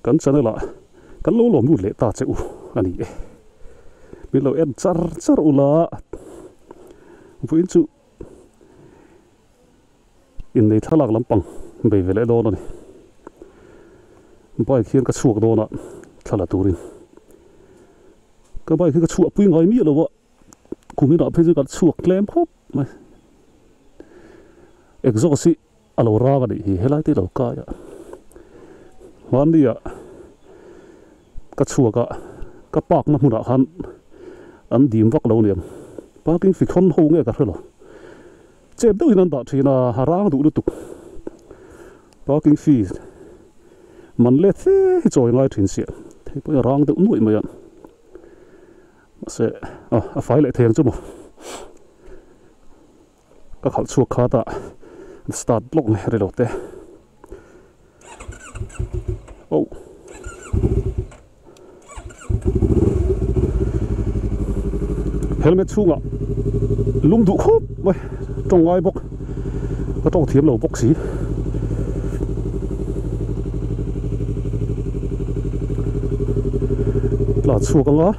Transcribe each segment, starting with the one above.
kan chana la kan lo lom nu le ta che u ani e mi lo en char ula puin chu in nei thalak lampang be vele do ni bai khian ka chuak do na thala turin ka bai khi ka chuak pui ngai mi lo wa kumi na phe ka chuak klem khop mai exosi alo ra ga ni helai te lo ka ya wan dia ka chuaka ka pak na huna han an dim vak lo niam parking fi khon ho nge ka hlo che do hinan da thina harang du tu parking fee man le the choi ngai thin sia thei po rang de nui ma ya se a fai le theng chu mo ka khal chuak kha ta start block ne re lo te oh helmet chunga lung du khop mai trong ngai bok ka tong thiam lo bok si la chuak nga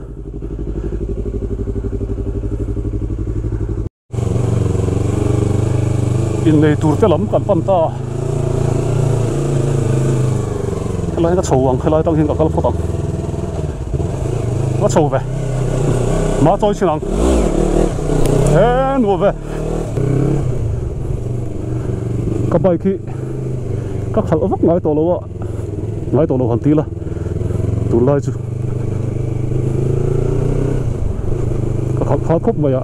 in nei tur te lam kan pan ta lai ka chowang lai tang hin ka kal photang ma chow ve ma choi chinang en wo ve ka bai ki ka khal avak ngai to lo han ti la tu lai chu ka khal pha khop ma ya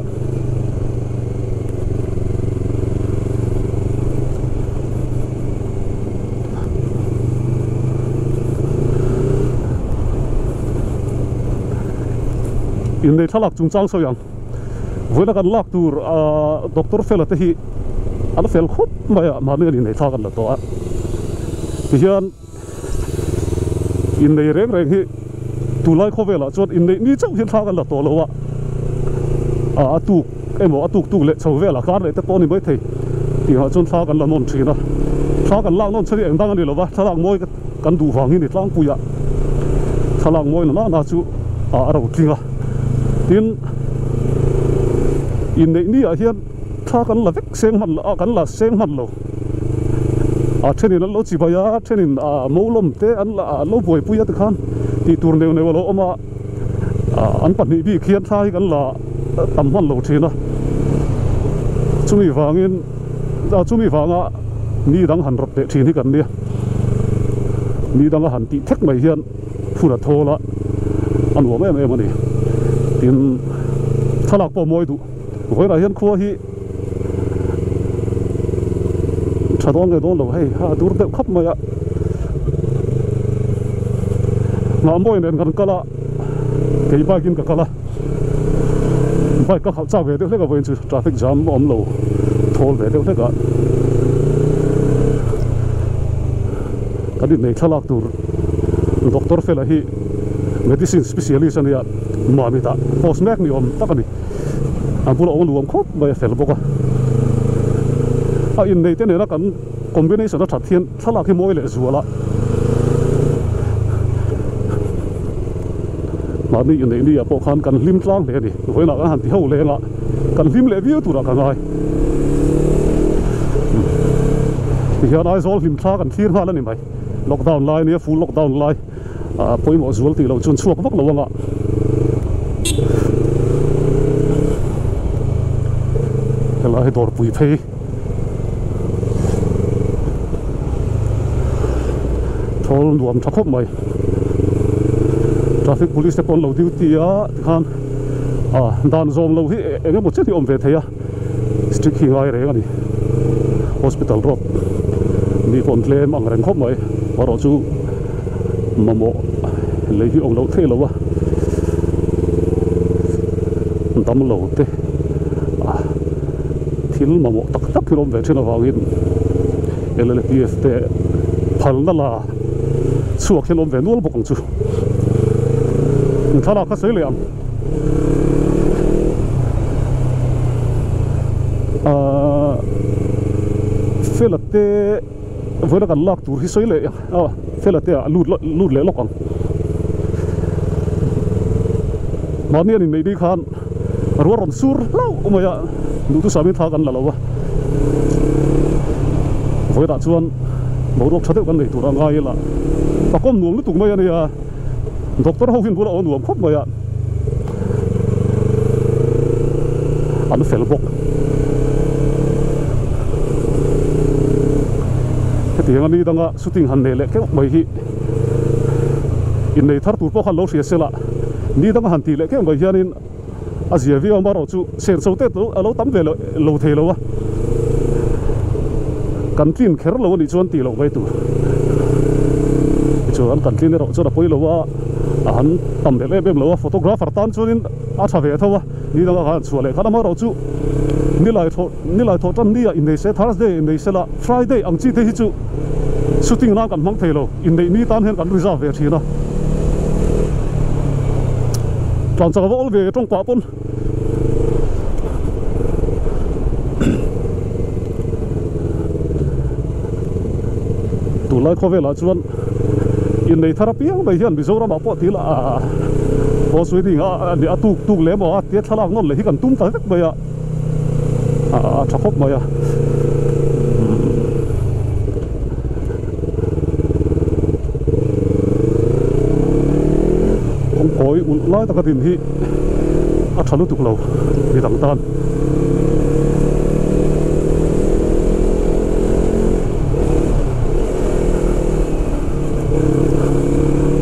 in nei thalak chung chang so yang voina kan lak tur doctor Fela te hi an fel khop maya ma ne nei tha kan la to a ti hian in nei reng hi tu lai kho vela chot in nei ni chau hian tha kan la to lo wa atuk emo atuk tu le chau vela kar le te to ni mai thei ti ha chon tha kan la non thina tha kan la non chari eng dang ani lo wa thalak moi kan du wang hi ni tlang puya thalak moi na chu aro tlinga tin in nei ni a hian tha kan la vek seng man la kan la seng man lo thenin lo chi baya thenin molom te an la lo boi puya te khan ti tur neu neu lo oma an pan ni bi khian thai kan la tam man lo thina chumi wanga ni dang han rap te thini kan nia ni dang han ti thek mai hian phura thola an wo em ani tin thalak po moi du voina hian khuwa hi thadon nge don lo hei ha dur de khap maya na moi nen kan kala kei ba kin ka kala bai ka khau chaw ve de le ka voin chu traffic jam om lo thol ve de le ka kadin nei thalak tur doctor Fela hi medicine specialist ania mamita postmek ni om takani ampula on luam khop mai fel boka in nei te ne na kan combination na thathian thala ki moi le zuala mani in nei ni apo khan kan lim tlang le ni hoina kan han ti ho le nga kan lim le viu tu ra ka ngai ti hian ai zol lim thla kan thir ha la ni mai lockdown line ni full lockdown line poimo zual ti lo chun chuak vak lo nga helai dor pui phei thol nuam thakop mai traffic police te pon lo duty a khan dan zom lo hi enge mo cheti om ve theya strict hi ngai re ani hospital road ni pon claim ang reng khop mai waro chu mamo le hi ong lo the lo wa dam lo te thil mamo tak tak kilom ve thina wangin LLPF te phal na la chuak hilom ve nual bokang chu thara ka sei le am Fela te voina kan lak tur hi sei le Fela te lut le lokang mania ni nei di khan ron sur lau umaya nu tu sami tha kan la lawa voi da chuan mo rok thadeu kan nei tur angai la takom nuam lu tuk mai ania doctor hovin bula on nuam khop maya anu fel bok thì anh đi đang shooting hành này lệ cái mấy hi in này thar tur po khan lo ria sela ni đang hành ti lệ cái mấy hi anin azia vi ông bảo chu sen sâu tết lo tắm về lo thề lo cần tin khéo lo đi chuan ti lo vậy tu chu anh cần tin rồi chu đã poi lo anh tắm về bên lo photographer tan chuan à cha về thôi ni đang hành chu lệ khá mà chu ni lại thọ chân đi in này sẽ Thursday in này sẽ là Friday ang chi thế hi chu shooting na kan mang thei lo in nei ni tan hen kan reserve ve thina tlan chawa ol ve tong pa pon tu lai kho ve la chuan in nei therapy ang bai hian bizora ma po ti la bo sui ding a ni atuk le mo a te thalak non le hi kan tum ta vek ba ya thakop ma ya oi un lai ta ka tin hi a thalu tuk lo ni dang tan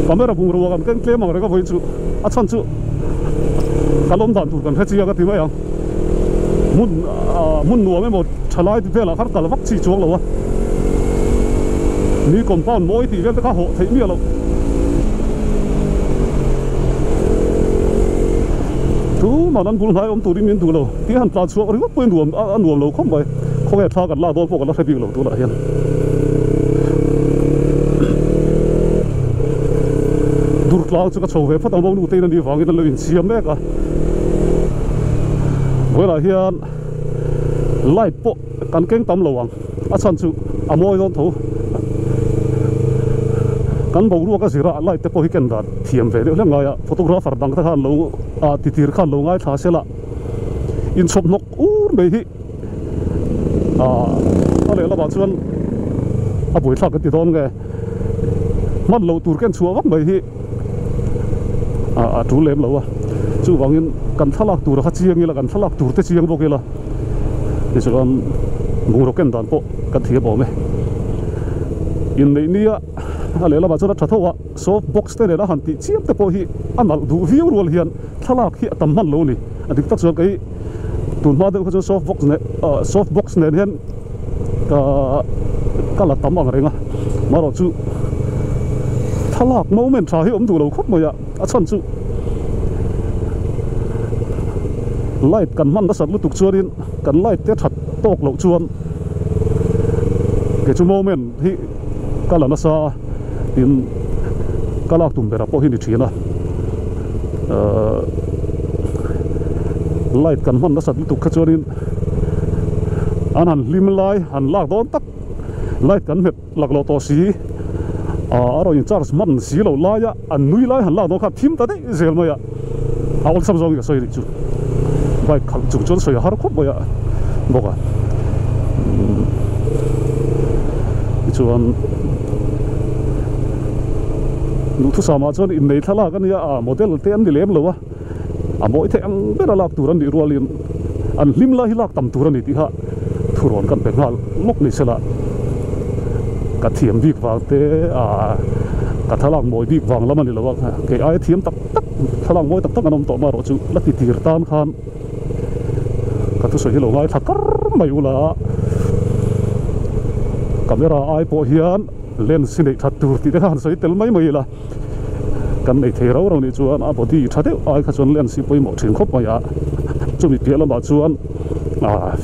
camera bung ro kan ken klem ang re ka voi chu a chan chu kalom dan tur kan he chi ga ti ma yang mun nuam me mo thalai ti vela khar kal vak chi chuang lo wa ni compound moi ti vel ta ka ho thei mi lo tu mà anh buồn hai ông tụi đi miền tụi lo, tí hắn ta chuộc rồi quên nuông ăn nuông lo không vậy, không phải tha gần la đôi bộ gần la phải bị lo tụi lại hiện, đuổi lao cho cái sầu về phát ông bông tụi nó đi vào cái nó lên xiêm đấy cả, với lại hiện light bộ căn keng tắm lầu à chân chú môi don thấu kan bau ruwa ka zira lai te po hi ken dan thiam ve le ngai photographer dang ta khan lo ti tir khan lo ngai tha sela in chop nok ur me hi ale la ba chuan a boi thak ti don nge man lo tur ken chuwa me hi tu lem lo chu wangin kan thalak tur kha chiang ila kan thalak tur te chiang bokela ti chuan nguro ken dan po ka thia bo me in nei nia ale la ba chona thathowa soft box te la han ti chiam te po hi anal du view rol hian thalak hi tam man lo ni adik tak so kai tun ma de ko soft box ne hian ka la tam ang renga maro chu thalak moment tha hi du lo khop mo ya a chan chu light kan man da sat lu tuk chuarin kan light te that tok lo chuan ke chu moment hi kala na sa in kalak tum bera po hi ni thina light kan man da sat tu khachorin anan lim lai han lak don tak light kan met lak lo to si aro in charge man si lo la ya an nui lai han la do kha thim ta dei zel ma ya awal sam zong ya soi ri chu bai khal chung chon soi har khop ya boka chuan nu thu sama chuan in nei thala kan ya model te an dilem lo wa moi the ang bera lak turan ni rualin an lim la hi lak tam turan ni ti ha thuron kan pe ngal lok ni sela ka thiam bik wang te ka thalang moi bik wang lam ani lo wa ke ai thiam tak tak thalang moi tak tak anom to ma ro chu la ti tir tan khan ka tu so hi lo ngai thakar mai ula camera ai po hian lens nei that tur ti de han soi tel mai mai la kan nei the ro ro ni chuan a body thade ai kha chuan lens si poi mo thin khop mai a chu mi pela ma chuan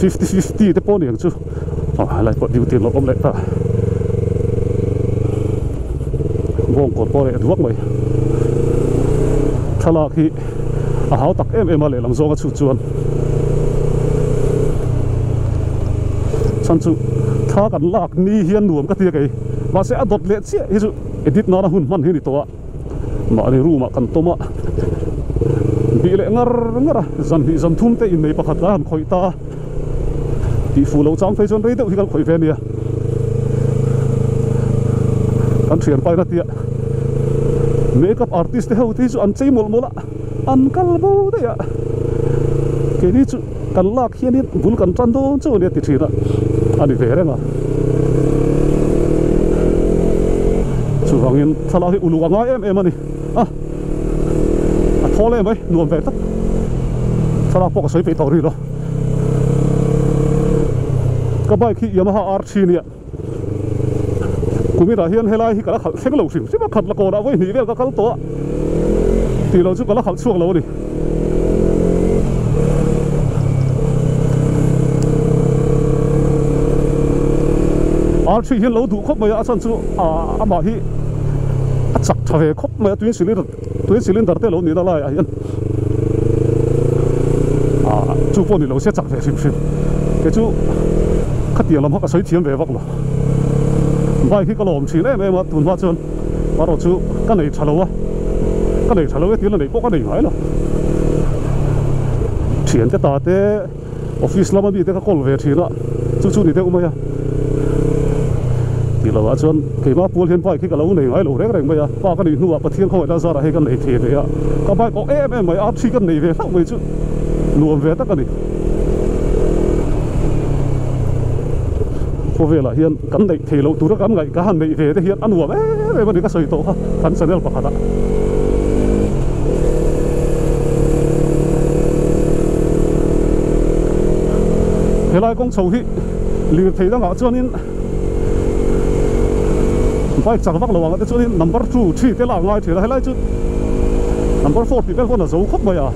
50-50 te po ni chu lai po duty lo om le ta gong ko po le duak mai thalak hi a hau tak em le lang zonga chu chuan chan chu tha kan lak ni hian nuam ka ti kai mà sẽ đột lệ chứ ví dụ edit nó là hun man hi ni to mà đi room mà cần toma bị lệ ngar ngar dần thum te in nei pakhat la han khoi ta ti fu lo chang phei chon rei deuh hi kal khoi ve nia an thian pai na tia makeup artist te ho ti chu an chei mol mola an kal bo de ya ke ni chu kan lak hian in bul kan tran do chu ne ti thina ani ve renga chu wangin thala hi ulu wanga em ani thole mai nuam ve tak thala pok soi pe tori lo ka bai khi Yamaha R3 nia kumira hian helai hi kala khal theng lo sim sima khat la ko da voi ni vel ka kal to ti lo chu kala khal chuak lo ni R3 hian lo du khop mai a chan chu ama hi a chak thave khop mai twin cylinder te lo ni da lai a hian chu pon ni lo se chak ve sim ke chu khatiang lam ha soi thiam ve vak lo vai khi ka lom chi le me ma tun ma chon ma ro chu ka nei thalo ti la nei ko ka nei hai lo thian te ta te office lama bi te ka kol ve thina chu ni te umaya ti lo a chon ke ma pol hian vai khi ka lo nei hai lo reng mai a pa ka nei nuwa pathian khoi da zara he ka nei the ve a ka bai ko em mai a thi ka nei ve thak mai chu nuam ve ta ka ni cô về là hiện cắn đậy thì lâu tú nó cắn ngậy cá hàn đậy về thì hiện ăn uống về mà đi cái sợi tổ ha cắn sợi đeo bạc hạt thế lại con sầu hi liều thấy đang ngã cho nên phải chẳng vác lâu ngã cho nên number 2, 3 thế là ngay thì là lại chứ number 4 thì bên con là dấu khóc mày à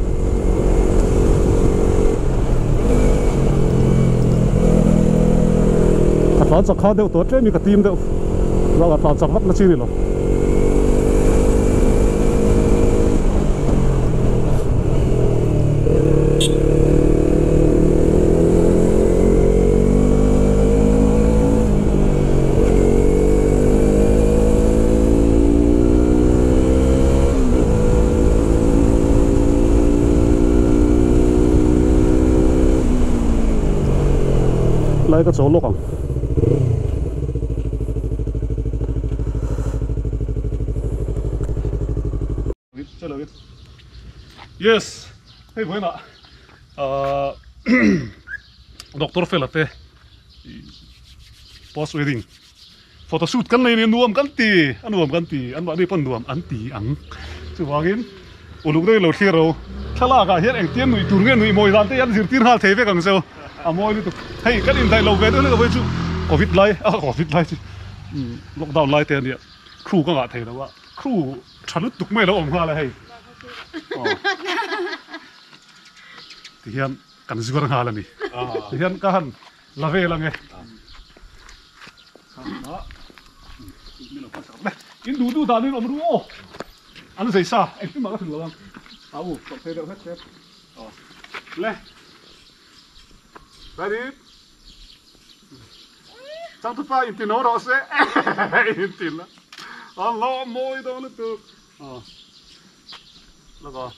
phản chắc khá đều tốt trên mình cả team đều là phản chắc vắt nó chi rồi lại cái chỗ lốc à yes hey buena Dr. Fela te post wedding photoshoot kan nei nuam kan ti an ba ni pon nuam an ti ang chu wangin uluk dei lo thiro thala ga hian eng tiam nui tur nge nui moi dan te yan zir tin hal theve kang so a moi ni tu hey kan in dai lo ve le chu covid lai lockdown lai te ni crew ka nga thei lo wa crew thalut tuk mai lo om nga la hey thì hiện cần gì còn hà là gì thì hiện cả hẳn là về là nghe đó in đủ đàn lên ông đủ anh thấy sao em cứ mặc cái thằng lâu không còn thấy đâu hết sếp lên ready chẳng thức phải in tiền nó đó sẽ in tiền là lo môi đó là được là có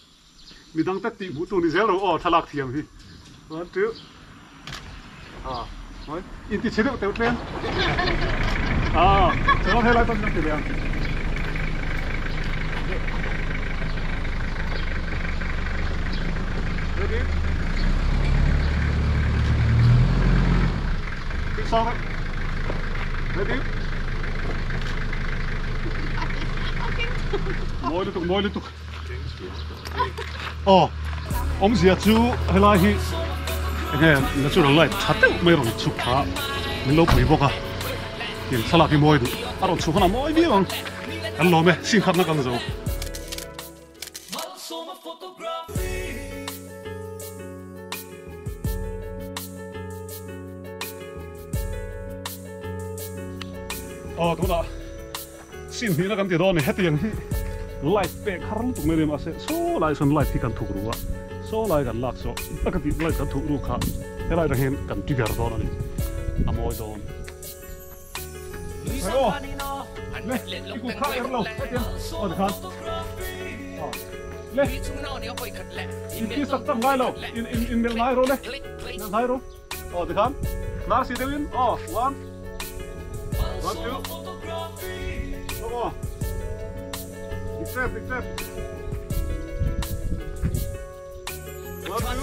mình đang test tìm vũ trụ này dễ rồi thà lạc thiềm đi one two rồi in thì chế độ tiểu lên cho nó thấy lại tao đang tiểu lên ready cái sau đấy ready môi liên tục ông già chú hay là hi nghe nó chú lại chặt đâu mấy rồng chụp phá mình lâu bồi bọc à tiền sao lại cái môi được rồng chụp nó môi biết không anh lo mẹ xin khát nó cần rồi đúng rồi xin thì nó cần tiền đó này hết tiền hi light pe kharang tuk mere ma se so lai son light thi kan thuk ruwa so lai kan lak so takati light kan thuk ru kha helai ra hen kan trigger do na ni amoi don ayo lê cú khá er lâu cái tiền ở được không lê in sắp trăm ngay lâu in miệng ngay rồi lê miệng ngay rồi ở được không nào xí đến one two come on big step one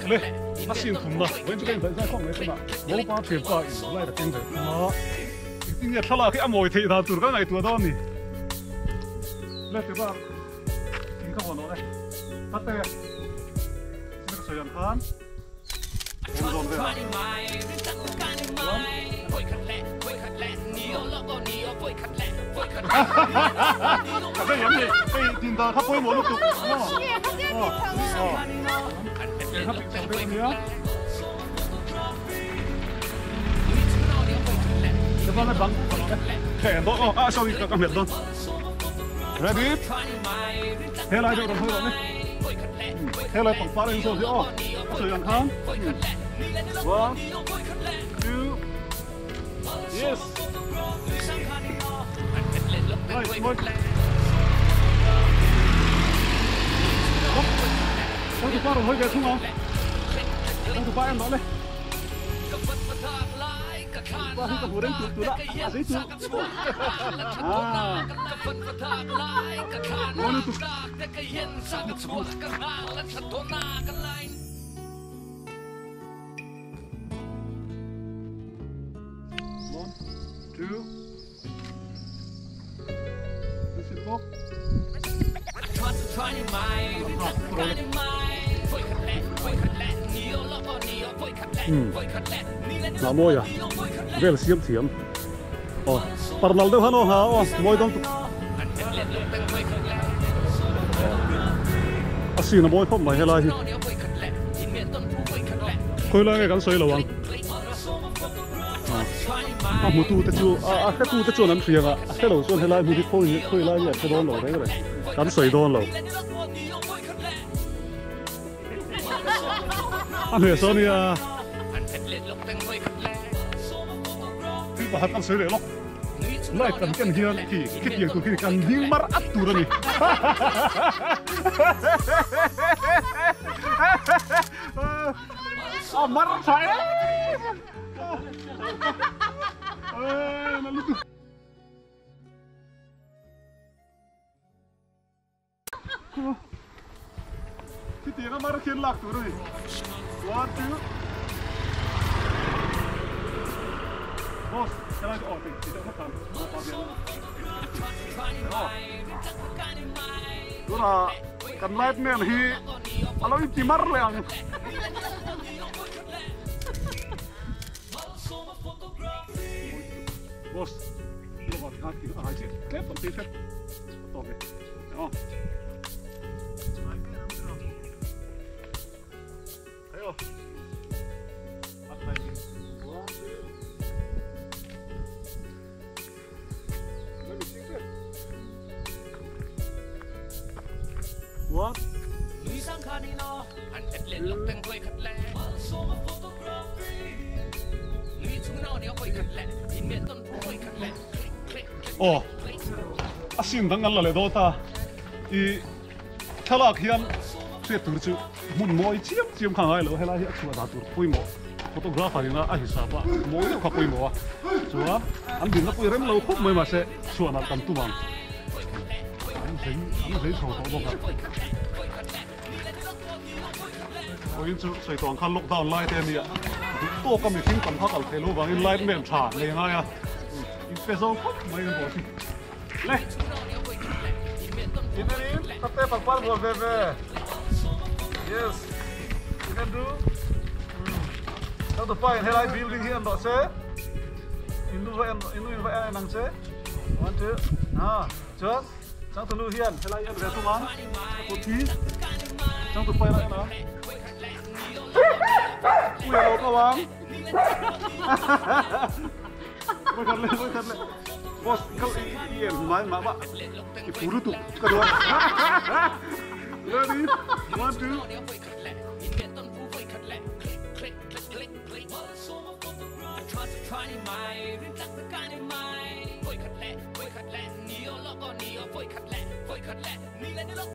lê nó xin thùng mà vẫn chưa cái ra không đấy mà bố ba tiền qua lại là tiền đấy mà tiếng nhật là cái mồi thì là từ cái này từ đó nè lê từ ba tiếng không nó đây bắt tay xin được sợi dàn than ôm dồn về cái gì vậy cái tiền tờ khắp quê mỗi lúc tục khắp cái bên nữa cái con này bắn kẹt đó sorry các bạn đó ready thế lại cho đồng thôi rồi thế lại bằng phá lên rồi chứ sợi dàn than one two yes right right không tụi ba rồi hơi về không không tụi ba em nói đây ba không cầm hồ đến tụi đã giấy tụi ngon tụi one two this is both nào môi à về là xiêm xiêm bắt đầu đâu hả nó hả môi đông xin là môi không mày hay là gì khơi lại cái con sấy lâu một tu tết chu cái tu tết chu nắn phiền cái lâu xuân hay là một đi khơi lại vậy cái đón lâu đấy cái này cắn sấy đón lâu anh hiểu sao nè cái bà cắn sấy đấy lắm lại cần cái gì thì cái gì cũng cái cần hiên mar ắt tu rồi mar phải nó lúc cái tiếng nó mar khiến lạc tu rồi one two boss cái này thì nó không đó là cần light man hi alo chỉ mar lên boss lo vào cái tiếng ai chứ kết bằng tiếng phép tốt đấy đó thấy không bắt tay what xin thằng ăn là lấy đồ ta i thà là khian sẽ tự chịu muốn mồi chiếm khang ai lo hay là hiện chùa đã tự pui mỏ photographer thì nó ai sao vậy mồi nó khắp pui mỏ chùa anh đi nó pui rem lâu khúc mới mà sẽ chùa nó cầm tu bằng anh thấy sầu sầu bông à ôi chú sợi toàn khăn lockdown lại thế này to cầm cái phim cầm thắt ở thế luôn và in light mềm trả này ngay à in peso mấy cái gì lấy in đây Thartei bằng phát một về yes you can do how to find hay là building here đó sẽ in vậy năng sẽ one two just chẳng từ lưu hiền hay là em về không án một tí chẳng từ quay lại nào ui hello các bạn Voi kalle. Bos, kau main mama. Puru tu, kedua. Ready? 1, 2.